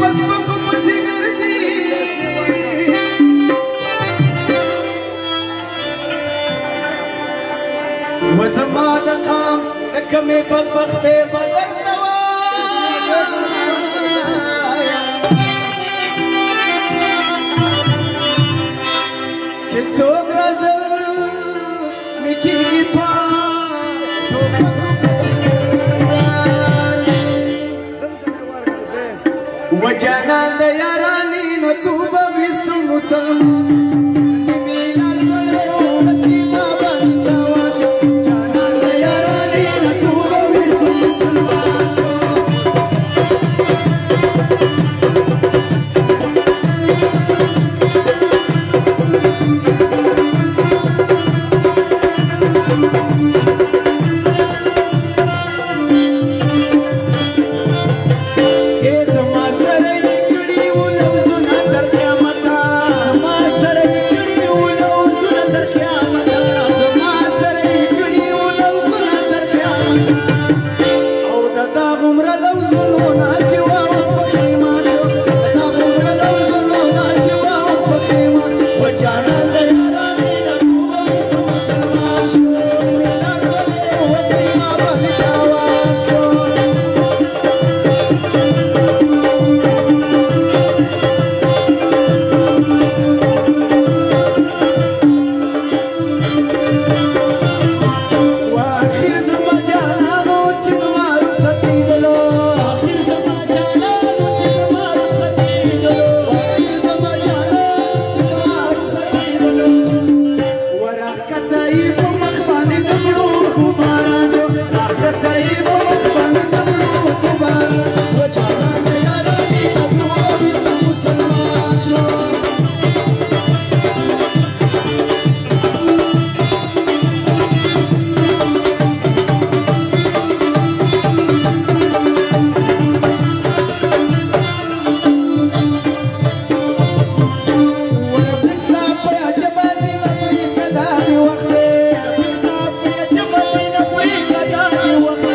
پسپکو پسی گرزی وزما دقام دکمی بدبخت بدر دوایا چه څوک رازل مکیگی پا وجانا دیارانی نتوبا ویستو مسلمان میلان کلیو نسیما بندوا جانا دیارانی نتوبا ویستو مسلمان وقت